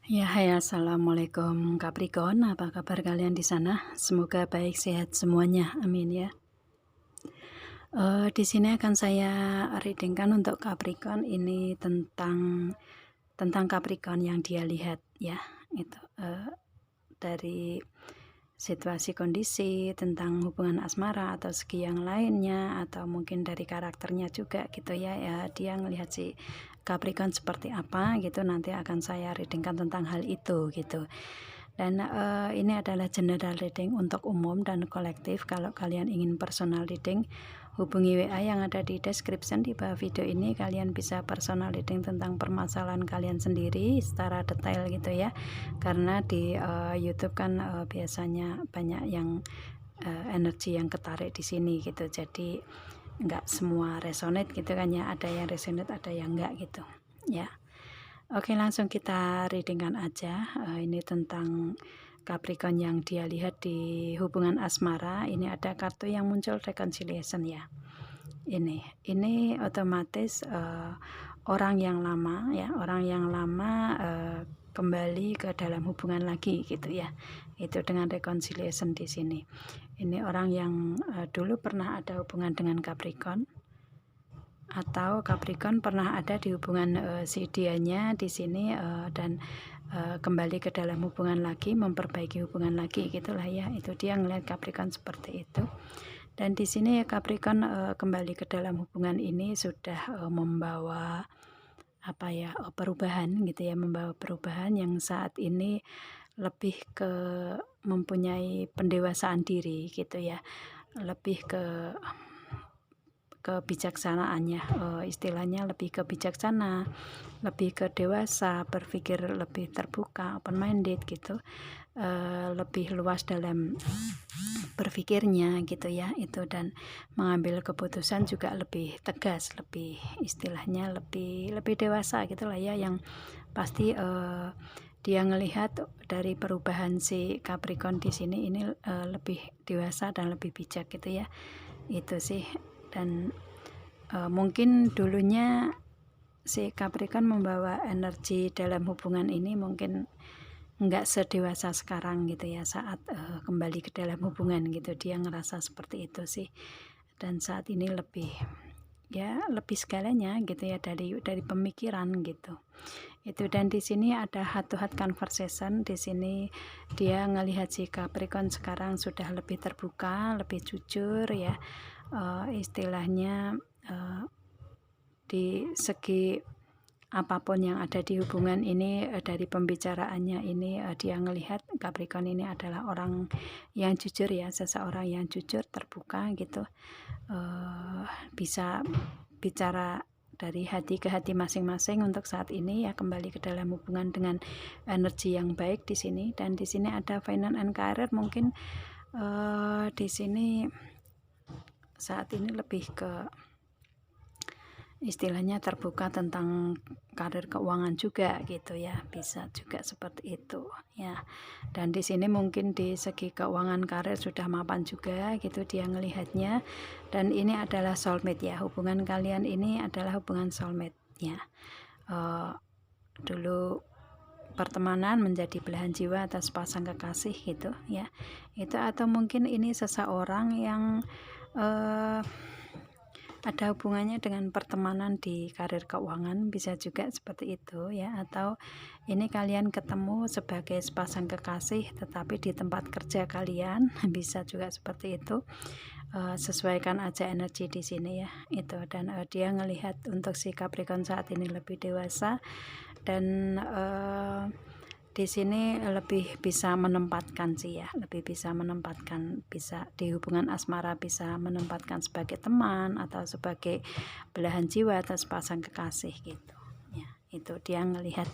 Ya, hai, assalamualaikum Capricorn. Apa kabar kalian di sana? Semoga baik, sehat semuanya. Amin ya. Di sini akan saya readingkan untuk Capricorn ini tentang Capricorn yang dia lihat ya. Itu dari situasi kondisi tentang hubungan asmara atau segi yang lainnya atau mungkin dari karakternya juga gitu ya. Dia ngelihat si Capricorn seperti apa gitu, nanti akan saya readingkan tentang hal itu gitu. Dan ini adalah general reading untuk umum dan kolektif. Kalau kalian ingin personal reading, hubungi WA yang ada di description di bawah video ini. Kalian bisa personal reading tentang permasalahan kalian sendiri secara detail gitu ya. Karena di YouTube kan biasanya banyak yang energi yang ketarik di sini gitu. Jadi nggak semua resonate gitu kan ya. Ada yang resonate, ada yang enggak gitu ya. Oke, langsung kita readingkan aja. Ini tentang Capricorn yang dia lihat di hubungan asmara. Ini ada kartu yang muncul reconciliation ya. Ini otomatis orang yang lama ya, kembali ke dalam hubungan lagi gitu ya. Itu dengan reconciliation di sini. Ini orang yang dulu pernah ada hubungan dengan Capricorn, atau Capricorn pernah ada di hubungan si dianya di sini dan kembali ke dalam hubungan lagi, memperbaiki hubungan lagi gitulah ya. Itu dia ngelihat Capricorn seperti itu. Dan di sini ya Capricorn kembali ke dalam hubungan ini sudah membawa apa ya, perubahan gitu ya, membawa perubahan yang saat ini lebih ke mempunyai pendewasaan diri gitu ya, lebih ke kebijaksanaannya, istilahnya lebih ke bijaksana, lebih ke dewasa, berpikir lebih terbuka, open minded gitu, lebih luas dalam berpikirnya gitu ya itu, dan mengambil keputusan juga lebih tegas, lebih istilahnya lebih dewasa gitulah ya. Yang pasti dia ngelihat dari perubahan si Capricorn di sini ini lebih dewasa dan lebih bijak gitu ya. Itu sih. Dan mungkin dulunya si Capricorn membawa energi dalam hubungan ini mungkin nggak sedewasa sekarang gitu ya, saat kembali ke dalam hubungan gitu. Dia ngerasa seperti itu sih. Dan saat ini lebih segalanya gitu ya, dari pemikiran gitu. Itu. Dan di sini ada heart to heart conversation. Di sini dia ngelihat si Capricorn sekarang sudah lebih terbuka, lebih jujur ya. Istilahnya di segi apapun yang ada di hubungan ini, dari pembicaraannya ini dia ngelihat Capricorn ini adalah orang yang jujur ya, seseorang yang jujur, terbuka gitu, bisa bicara dari hati ke hati masing-masing untuk saat ini ya, kembali ke dalam hubungan dengan energi yang baik di sini. Dan di sini ada finance and career. Mungkin di sini saat ini lebih ke istilahnya terbuka tentang karir keuangan juga gitu ya, bisa juga seperti itu ya. Dan di sini mungkin di segi keuangan karir sudah mapan juga gitu dia ngelihatnya. Dan ini adalah soulmate ya, hubungan kalian ini adalah hubungan soulmate ya. Dulu pertemanan menjadi belahan jiwa atas pasang kekasih gitu ya. Itu, atau mungkin ini seseorang yang ada hubungannya dengan pertemanan di karir keuangan, bisa juga seperti itu ya. Atau ini kalian ketemu sebagai sepasang kekasih tetapi di tempat kerja kalian, bisa juga seperti itu. Sesuaikan aja energi di sini ya itu. Dan dia ngelihat untuk si Capricorn saat ini lebih dewasa, dan di sini lebih bisa menempatkan sih ya, lebih bisa menempatkan, bisa di hubungan asmara bisa menempatkan sebagai teman atau sebagai belahan jiwa atau sepasang kekasih gitu ya. Itu dia ngelihat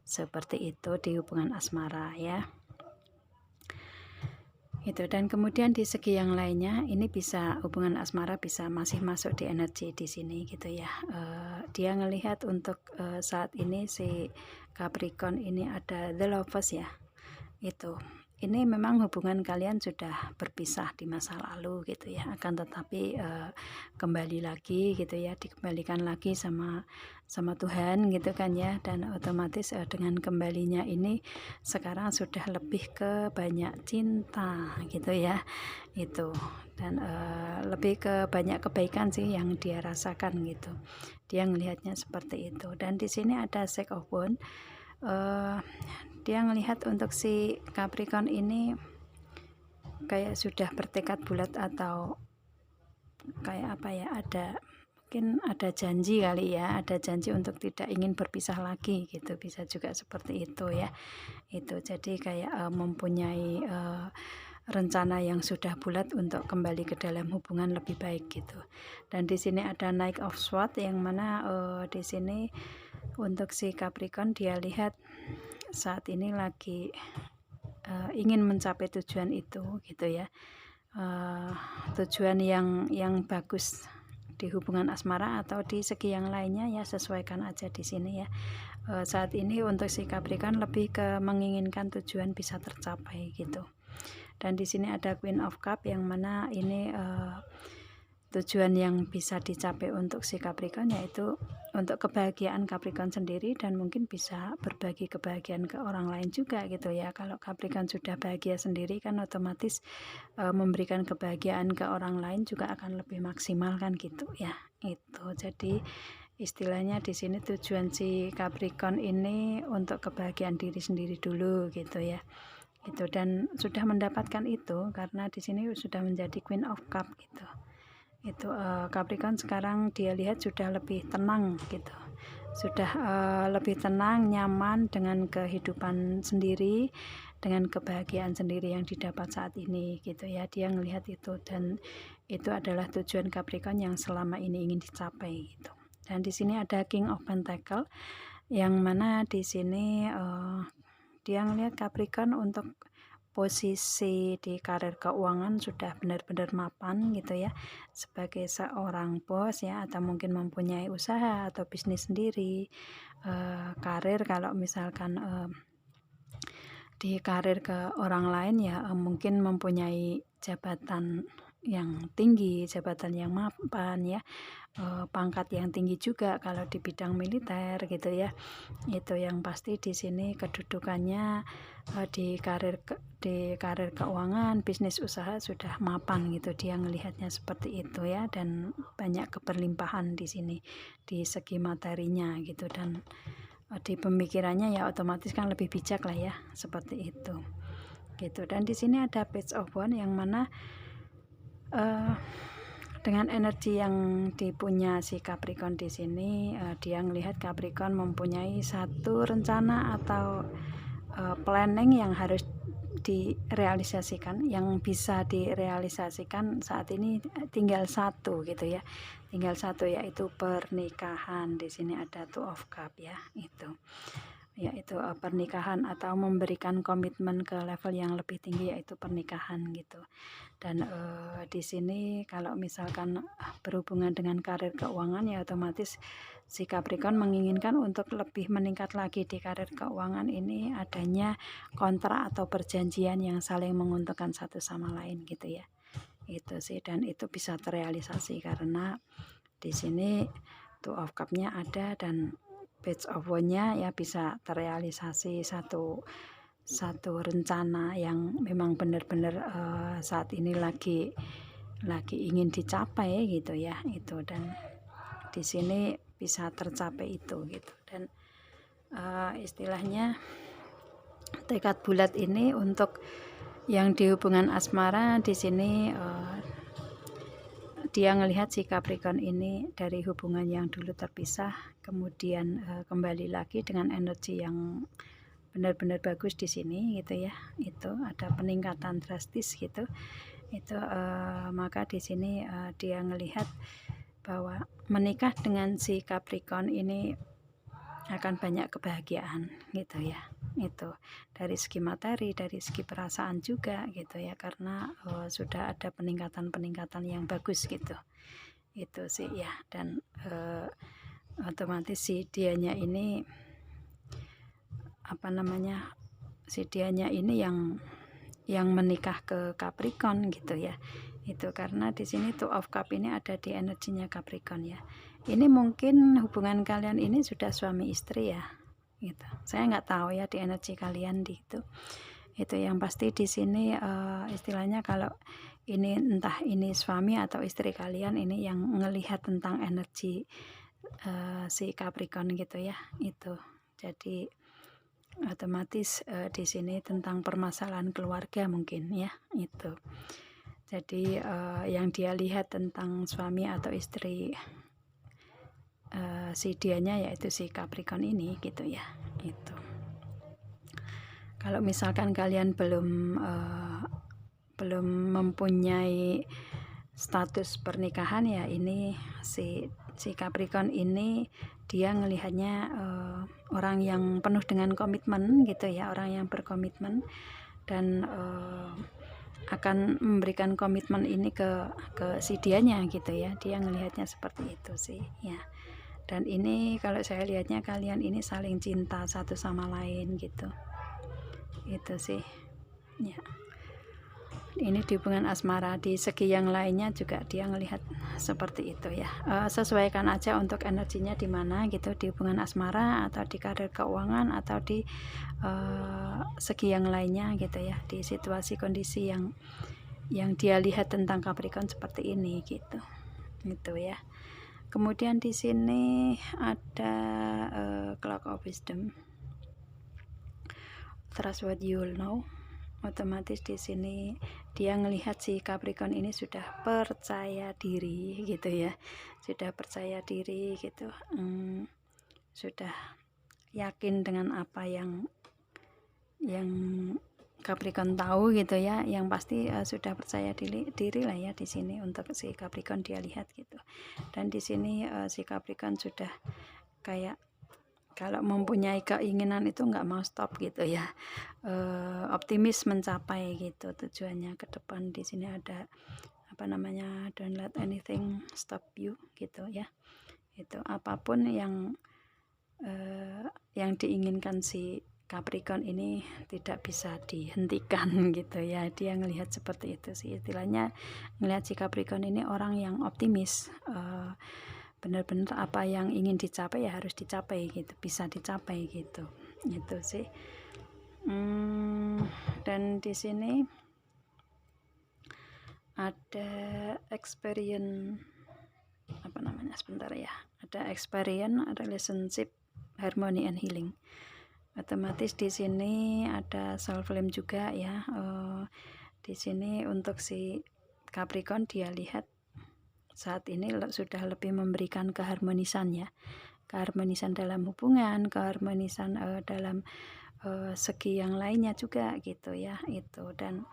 seperti itu di hubungan asmara ya. Itu. Dan kemudian di segi yang lainnya ini bisa hubungan asmara bisa masih masuk di energi di sini gitu ya. Dia ngelihat untuk saat ini si Capricorn ini ada the lovers ya. Itu ini memang hubungan kalian sudah berpisah di masa lalu gitu ya, akan tetapi kembali lagi gitu ya, dikembalikan lagi sama Tuhan gitu kan ya, dan otomatis dengan kembalinya ini sekarang sudah lebih ke banyak cinta gitu ya, itu, dan lebih ke banyak kebaikan sih yang dia rasakan gitu, dia ngelihatnya seperti itu. Dan di sini ada Six of Wands. Dia ngelihat untuk si Capricorn ini kayak sudah bertekad bulat, atau kayak apa ya, mungkin ada janji kali ya, ada janji untuk tidak ingin berpisah lagi gitu, bisa juga seperti itu ya. Itu jadi kayak mempunyai rencana yang sudah bulat untuk kembali ke dalam hubungan lebih baik gitu. Dan di sini ada Knight of Swords, yang mana di sini untuk si Capricorn dia lihat saat ini lagi ingin mencapai tujuan itu gitu ya, tujuan yang bagus di hubungan asmara atau di segi yang lainnya ya, sesuaikan aja di sini ya. Saat ini untuk si Capricorn lebih ke menginginkan tujuan bisa tercapai gitu. Dan di sini ada Queen of Cup, yang mana ini tujuan yang bisa dicapai untuk si Capricorn yaitu untuk kebahagiaan Capricorn sendiri, dan mungkin bisa berbagi kebahagiaan ke orang lain juga gitu ya. Kalau Capricorn sudah bahagia sendiri kan otomatis memberikan kebahagiaan ke orang lain juga akan lebih maksimal kan gitu ya. Itu jadi istilahnya di sini tujuan si Capricorn ini untuk kebahagiaan diri sendiri dulu gitu ya. Itu, dan sudah mendapatkan itu karena di sini sudah menjadi Queen of Cup gitu. Itu Capricorn sekarang dia lihat sudah lebih tenang gitu, sudah lebih tenang, nyaman dengan kehidupan sendiri, dengan kebahagiaan sendiri yang didapat saat ini gitu ya. Dia ngelihat itu, dan itu adalah tujuan Capricorn yang selama ini ingin dicapai gitu. Dan di sini ada King of Pentacle, yang mana di sini dia ngelihat Capricorn untuk posisi di karir keuangan sudah benar-benar mapan gitu ya, sebagai seorang bos ya, atau mungkin mempunyai usaha atau bisnis sendiri. Karir kalau misalkan di karir ke orang lain ya, mungkin mempunyai jabatan yang tinggi, jabatan yang mapan ya, pangkat yang tinggi juga kalau di bidang militer gitu ya. Itu yang pasti di sini kedudukannya di karir keuangan, bisnis usaha sudah mapan gitu, dia ngelihatnya seperti itu ya, dan banyak keberlimpahan di sini di segi materinya gitu, dan di pemikirannya ya otomatis kan lebih bijak lah ya, seperti itu gitu. Dan di sini ada Page of Wands, yang mana dengan energi yang dipunya si Capricorn di sini, dia melihat Capricorn mempunyai satu rencana atau planning yang harus direalisasikan, yang bisa direalisasikan saat ini tinggal satu gitu ya, tinggal satu, yaitu pernikahan. Di sini ada Two of Cup ya, itu yaitu pernikahan atau memberikan komitmen ke level yang lebih tinggi, yaitu pernikahan gitu. Dan di sini kalau misalkan berhubungan dengan karir keuangan ya otomatis si Capricorn menginginkan untuk lebih meningkat lagi di karir keuangan ini, adanya kontrak atau perjanjian yang saling menguntungkan satu sama lain gitu ya. Itu sih, dan itu bisa terrealisasi karena di sini Two of Cup-nya ada, dan Page of Wands-nya ya bisa terrealisasi satu rencana yang memang benar-benar saat ini lagi ingin dicapai gitu ya. Itu, dan di sini bisa tercapai itu gitu. Dan istilahnya tekad bulat ini untuk yang di hubungan asmara di sini, dia ngelihat si Capricorn ini dari hubungan yang dulu terpisah kemudian kembali lagi dengan energi yang benar-benar bagus di sini gitu ya. Itu ada peningkatan drastis gitu. Itu maka di sini dia ngelihat bahwa menikah dengan si Capricorn ini akan banyak kebahagiaan gitu ya. Itu dari segi materi, dari segi perasaan juga gitu ya, karena sudah ada peningkatan yang bagus gitu. Itu sih ya. Dan otomatis si dianya ini si dianya ini yang yang menikah ke Capricorn gitu ya. Itu karena di sini Two of Cup ini ada di energinya Capricorn ya. Ini mungkin hubungan kalian ini sudah suami istri ya. Gitu. Saya nggak tahu ya di energi kalian di itu. Itu yang pasti di sini istilahnya kalau ini entah ini suami atau istri kalian ini yang ngelihat tentang energi si Capricorn gitu ya. Itu. Jadi otomatis di sini tentang permasalahan keluarga mungkin ya itu. Jadi yang dia lihat tentang suami atau istri si dianya yaitu si Capricorn ini gitu ya. Itu. Kalau misalkan kalian belum mempunyai status pernikahan ya, ini si Capricorn ini dia ngelihatnya orang yang penuh dengan komitmen gitu ya, orang yang berkomitmen dan akan memberikan komitmen ini ke si dianya gitu ya. Dia ngelihatnya seperti itu sih ya. Dan ini kalau saya lihatnya kalian ini saling cinta satu sama lain gitu. Itu sih ya. Ini di hubungan asmara, di segi yang lainnya juga dia ngelihat seperti itu ya. Sesuaikan aja untuk energinya di mana gitu, di hubungan asmara atau di karir keuangan atau di segi yang lainnya gitu ya, di situasi kondisi yang dia lihat tentang Capricorn seperti ini gitu. Gitu ya. Kemudian di sini ada Clock of Wisdom. Trust what you know. Otomatis di sini dia ngelihat si Capricorn ini sudah percaya diri gitu ya, sudah percaya diri gitu, sudah yakin dengan apa yang Capricorn tahu gitu ya, yang pasti sudah percaya diri lah ya di sini untuk si Capricorn dia lihat gitu. Dan di sini si Capricorn sudah kayak kalau mempunyai keinginan itu nggak mau stop gitu ya, optimis mencapai gitu tujuannya ke depan. Di sini ada apa namanya, don't let anything stop you gitu ya. Itu apapun yang diinginkan si Capricorn ini tidak bisa dihentikan gitu ya. Dia ngelihat seperti itu sih, istilahnya ngelihat si Capricorn ini orang yang optimis, benar-benar apa yang ingin dicapai ya harus dicapai gitu, bisa dicapai gitu. Itu sih. Dan di sini ada experience apa namanya, sebentar ya, ada experience relationship harmony and healing. Otomatis di sini ada self flame juga ya. Di sini untuk si Capricorn dia lihat saat ini sudah lebih memberikan keharmonisan ya, keharmonisan dalam hubungan, keharmonisan dalam segi yang lainnya juga gitu ya. Itu dan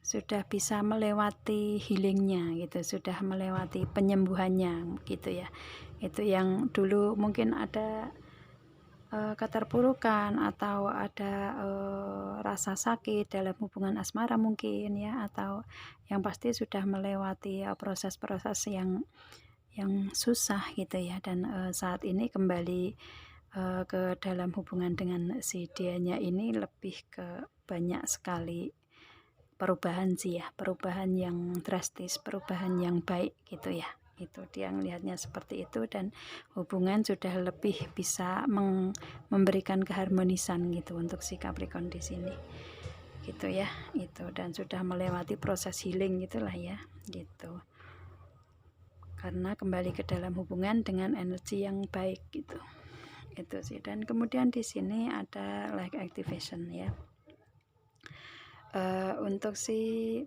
sudah bisa melewati healingnya gitu, sudah melewati penyembuhannya gitu ya. Itu yang dulu mungkin ada keterpurukan atau ada rasa sakit dalam hubungan asmara mungkin ya, atau yang pasti sudah melewati proses-proses yang susah gitu ya. Dan saat ini kembali ke dalam hubungan dengan si dianya ini lebih ke banyak sekali perubahan sih ya, perubahan yang drastis, perubahan yang baik gitu ya. Itu dia ngelihatnya seperti itu, dan hubungan sudah lebih bisa memberikan keharmonisan gitu untuk si Capricorn di sini gitu ya. Itu dan sudah melewati proses healing gitulah ya gitu, karena kembali ke dalam hubungan dengan energi yang baik gitu. Itu sih. Dan kemudian di sini ada like activation ya. Untuk si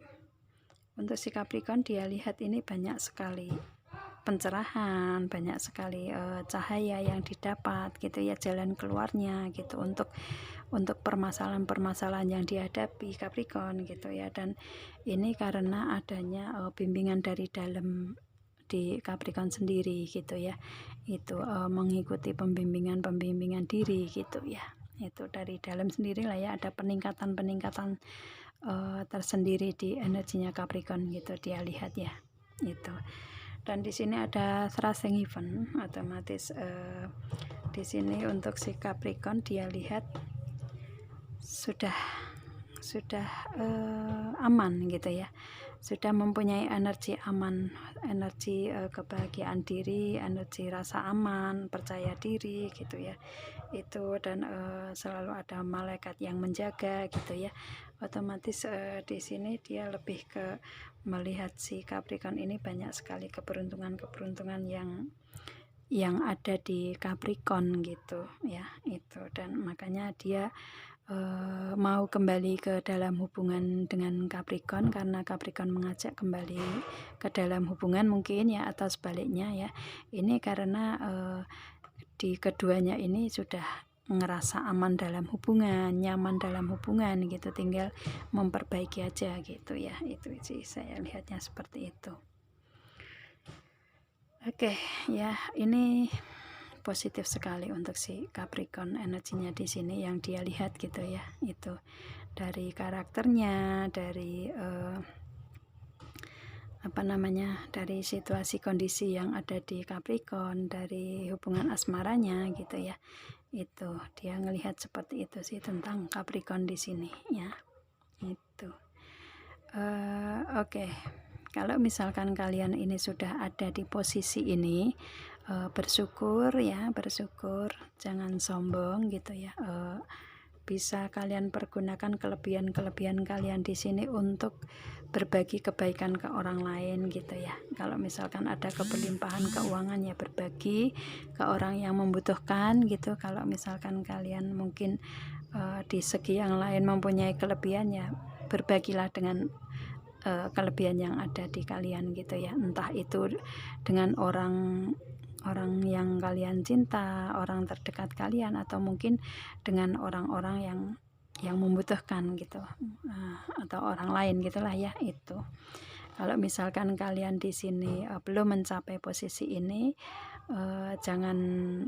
Capricorn dia lihat ini banyak sekali pencerahan, banyak sekali cahaya yang didapat gitu ya, jalan keluarnya gitu untuk permasalahan-permasalahan yang dihadapi Capricorn gitu ya. Dan ini karena adanya bimbingan dari dalam di Capricorn sendiri gitu ya. Itu mengikuti pembimbingan diri gitu ya. Itu dari dalam sendiri lah ya, ada peningkatan tersendiri di energinya Capricorn gitu dia lihat ya. Itu. Dan di sini ada thrusting heaven, otomatis di sini untuk si Capricorn dia lihat sudah aman gitu ya, sudah mempunyai energi aman, energi kebahagiaan diri, energi rasa aman, percaya diri gitu ya, itu. Dan selalu ada malaikat yang menjaga gitu ya, otomatis di sini dia lebih ke melihat si Capricorn ini banyak sekali keberuntungan yang ada di Capricorn gitu ya, itu. Dan makanya dia mau kembali ke dalam hubungan dengan Capricorn, karena Capricorn mengajak kembali ke dalam hubungan mungkin ya, atau sebaliknya ya. Ini karena di keduanya ini sudah ngerasa aman dalam hubungan, nyaman dalam hubungan gitu, tinggal memperbaiki aja gitu ya. Itu sih saya lihatnya seperti itu. Oke ya, ini positif sekali untuk si Capricorn, energinya di sini yang dia lihat gitu ya, itu dari karakternya, dari dari situasi kondisi yang ada di Capricorn, dari hubungan asmaranya gitu ya, itu dia ngelihat seperti itu sih tentang Capricorn di sini ya, itu. Oke. Kalau misalkan kalian ini sudah ada di posisi ini, bersyukur ya, bersyukur, jangan sombong gitu ya. Bisa kalian pergunakan kelebihan kalian di sini untuk berbagi kebaikan ke orang lain gitu ya. Kalau misalkan ada keberlimpahan keuangan ya, berbagi ke orang yang membutuhkan gitu. Kalau misalkan kalian mungkin di segi yang lain mempunyai kelebihan ya, berbagilah dengan kelebihan yang ada di kalian gitu ya, entah itu dengan orang yang kalian cinta, orang terdekat kalian, atau mungkin dengan orang-orang yang membutuhkan gitu, atau orang lain gitulah ya, itu. Kalau misalkan kalian di sini belum mencapai posisi ini, jangan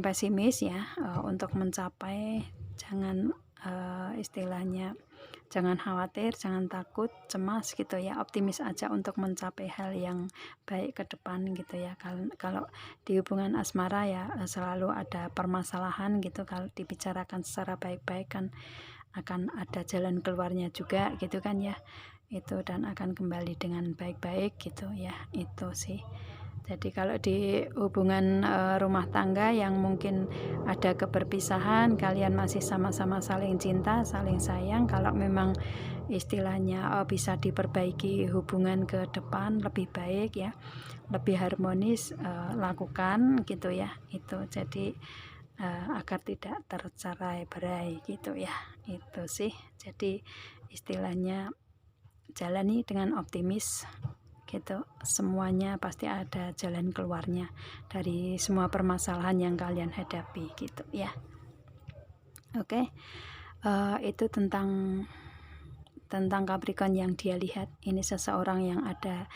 pesimis ya, untuk mencapai. Jangan istilahnya jangan khawatir, jangan takut, cemas gitu ya, optimis aja untuk mencapai hal yang baik ke depan gitu ya. Kalau di hubungan asmara ya selalu ada permasalahan gitu, kalau dibicarakan secara baik-baik kan akan ada jalan keluarnya juga gitu kan ya, itu. Dan akan kembali dengan baik-baik gitu ya, itu sih. Jadi kalau di hubungan rumah tangga yang mungkin ada keberpisahan, kalian masih sama-sama saling cinta, saling sayang, kalau memang istilahnya bisa diperbaiki hubungan ke depan lebih baik ya, lebih harmonis, lakukan gitu ya, itu. Jadi agar tidak tercerai-berai gitu ya, itu sih. Jadi istilahnya jalani dengan optimis gitu, semuanya pasti ada jalan keluarnya dari semua permasalahan yang kalian hadapi gitu ya. Oke. Itu tentang Capricorn yang dia lihat. Ini seseorang yang ada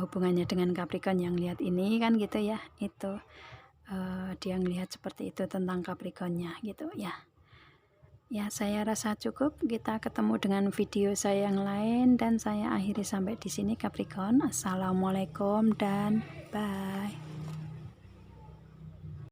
hubungannya dengan Capricorn yang lihat ini kan gitu ya, itu. Dia ngelihat seperti itu tentang Capricornnya gitu ya. Ya, saya rasa cukup. Kita ketemu dengan video saya yang lain, dan saya akhiri sampai di sini Capricorn. Assalamualaikum dan bye.